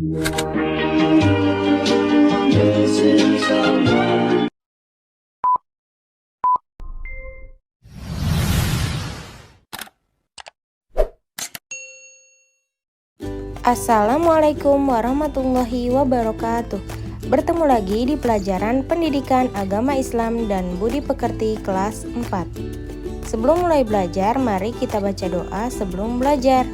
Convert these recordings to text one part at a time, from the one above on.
Assalamualaikum warahmatullahi wabarakatuh. Bertemu lagi di pelajaran Pendidikan Agama Islam dan Budi Pekerti kelas 4. Sebelum mulai belajar, mari kita baca doa sebelum belajar.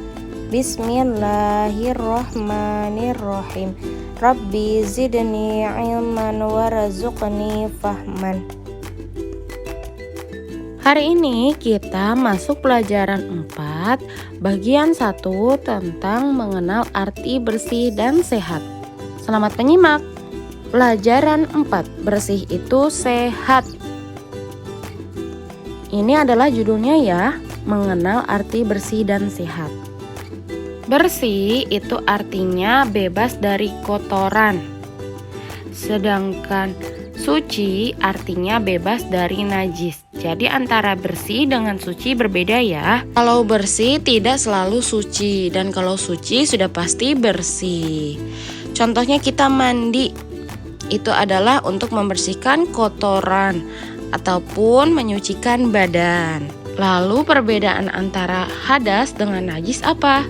Bismillahirrahmanirrahim. Rabbi zidni ilman warzuqni fahman. Hari ini kita masuk pelajaran 4, bagian 1 tentang mengenal arti bersih dan sehat. Selamat menyimak. Pelajaran 4, bersih itu sehat. Ini adalah judulnya ya, mengenal arti bersih dan sehat. Bersih itu artinya bebas dari kotoran. Sedangkan suci artinya bebas dari najis. Jadi antara bersih dengan suci berbeda ya. Kalau bersih tidak selalu suci, dan kalau suci sudah pasti bersih. Contohnya kita mandi, itu adalah untuk membersihkan kotoran ataupun menyucikan badan. Lalu perbedaan antara hadas dengan najis apa?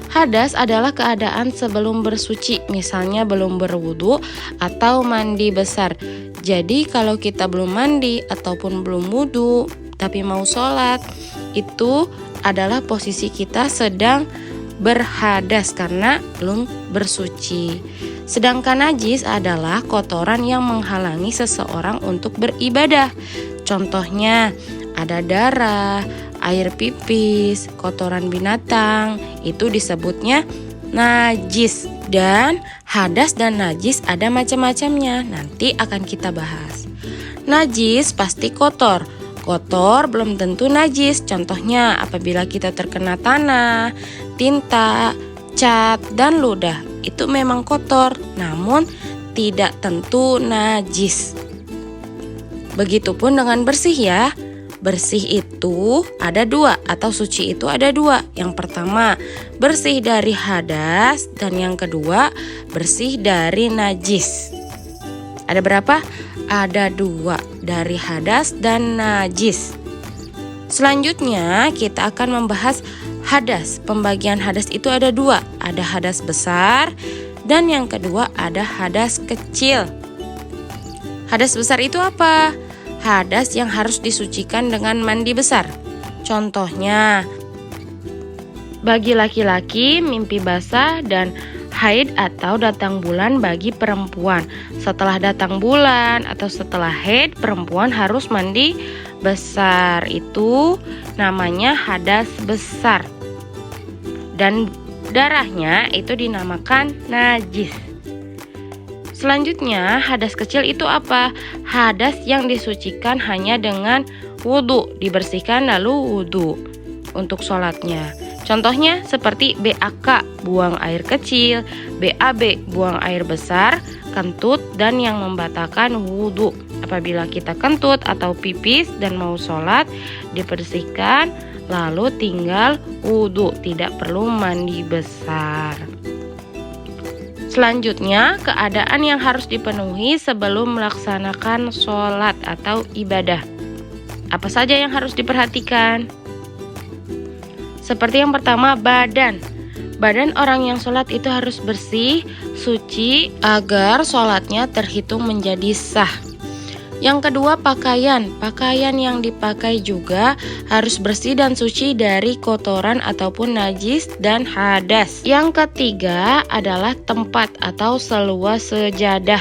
Hadas adalah keadaan sebelum bersuci, misalnya belum berwudu atau mandi besar. Jadi kalau kita belum mandi ataupun belum wudu tapi mau sholat, itu adalah posisi kita sedang berhadas karena belum bersuci. Sedangkan najis adalah kotoran yang menghalangi seseorang untuk beribadah. Contohnya ada darah, air pipis, kotoran binatang, itu disebutnya najis. Dan hadas dan najis ada macam-macamnya, nanti akan kita bahas. Najis pasti kotor. Kotor belum tentu najis. Contohnya apabila kita terkena tanah, tinta, cat, dan ludah, itu memang kotor, namun tidak tentu najis. Begitupun dengan bersih ya. Bersih itu ada dua, atau suci itu ada dua. Yang pertama bersih dari hadas, dan yang kedua bersih dari najis. Ada berapa? Ada dua, dari hadas dan najis. Selanjutnya kita akan membahas hadas. Pembagian hadas itu ada dua, ada hadas besar dan yang kedua ada hadas kecil. Hadas besar itu apa? Hadas yang harus disucikan dengan mandi besar. Contohnya, bagi laki-laki mimpi basah dan haid atau datang bulan bagi perempuan. Setelah datang bulan atau setelah haid, perempuan harus mandi besar. Itu namanya hadas besar. Dan darahnya itu dinamakan najis. Selanjutnya, hadas kecil itu apa? Hadas yang disucikan hanya dengan wudu, dibersihkan lalu wudu untuk sholatnya. Contohnya seperti BAK, buang air kecil, BAB, buang air besar, kentut, dan yang membatalkan wudu. Apabila kita kentut atau pipis dan mau sholat, dibersihkan lalu tinggal wudu, tidak perlu mandi besar. Selanjutnya, keadaan yang harus dipenuhi sebelum melaksanakan sholat atau ibadah. Apa saja yang harus diperhatikan? Seperti yang pertama, badan. Badan orang yang sholat itu harus bersih, suci, agar sholatnya terhitung menjadi sah. Yang kedua, pakaian. Pakaian yang dipakai juga harus bersih dan suci dari kotoran ataupun najis dan hadas. Yang ketiga adalah tempat atau seluas sejadah.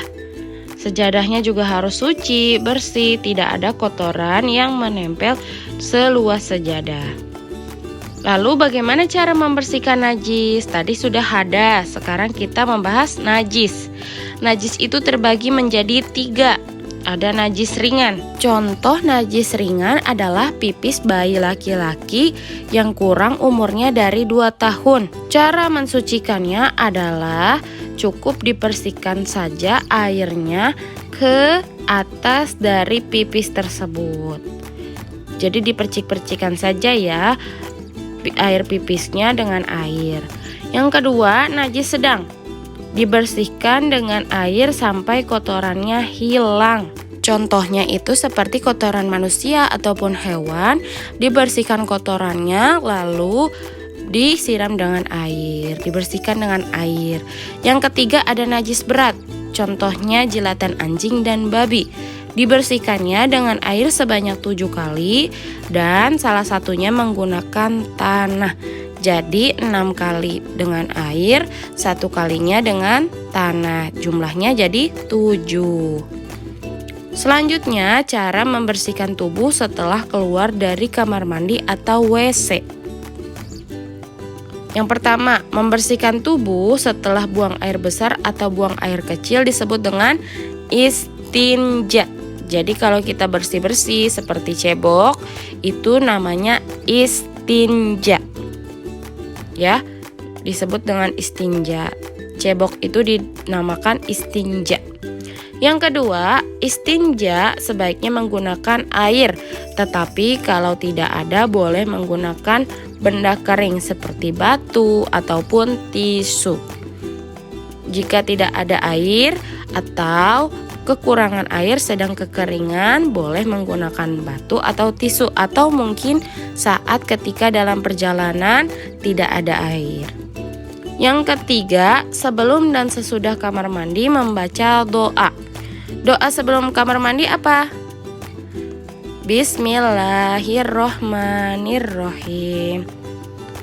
Sejadahnya juga harus suci, bersih, tidak ada kotoran yang menempel seluas sejadah. Lalu bagaimana cara membersihkan najis? Tadi sudah hadas, sekarang kita membahas najis. Najis itu terbagi menjadi 3. Ada najis ringan. Contoh najis ringan adalah pipis bayi laki-laki yang kurang umurnya dari 2 tahun. Cara mensucikannya adalah cukup dibersihkan saja airnya ke atas dari pipis tersebut. Jadi dipercik-percikan saja ya air pipisnya dengan air. Yang kedua, najis sedang. Dibersihkan dengan air sampai kotorannya hilang. Contohnya itu seperti kotoran manusia ataupun hewan, dibersihkan kotorannya lalu disiram dengan air, dibersihkan dengan air. Yang ketiga ada najis berat, contohnya jilatan anjing dan babi. Dibersihkannya dengan air sebanyak 7 kali dan salah satunya menggunakan tanah. Jadi 6 kali dengan air, 1 kalinya dengan tanah. Jumlahnya jadi 7. Selanjutnya, cara membersihkan tubuh setelah keluar dari kamar mandi atau WC. Yang pertama, membersihkan tubuh setelah buang air besar atau buang air kecil disebut dengan istinja. Jadi kalau kita bersih-bersih seperti cebok, itu namanya istinja. Ya, disebut dengan istinja. Cebok itu dinamakan istinja. Yang kedua, istinja sebaiknya menggunakan air, tetapi kalau tidak ada boleh menggunakan benda kering seperti batu ataupun tisu. Jika tidak ada air atau kekurangan air sedang kekeringan, boleh menggunakan batu atau tisu, atau mungkin saat ketika dalam perjalanan tidak ada air. Yang ketiga, sebelum dan sesudah kamar mandi membaca doa. Doa sebelum kamar mandi apa? Bismillahirrohmanirrohim.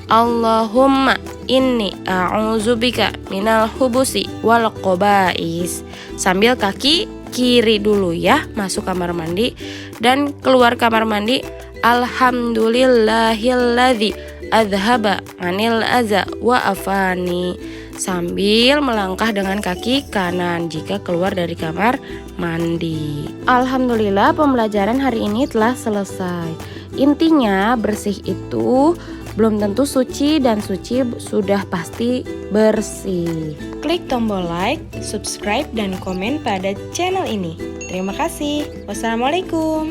Allahumma inni a'udzubika minal hubusi wal qobais. Sambil kaki kiri dulu ya, masuk kamar mandi dan keluar kamar mandi. Alhamdulillahilladzi adhaba anil aza wa afani. Sambil melangkah dengan kaki kanan jika keluar dari kamar mandi. Alhamdulillah, pembelajaran hari ini telah selesai. Intinya bersih itu belum tentu suci dan suci sudah pasti bersih. Klik tombol like, subscribe, dan komen pada channel ini. Terima kasih. Wassalamualaikum.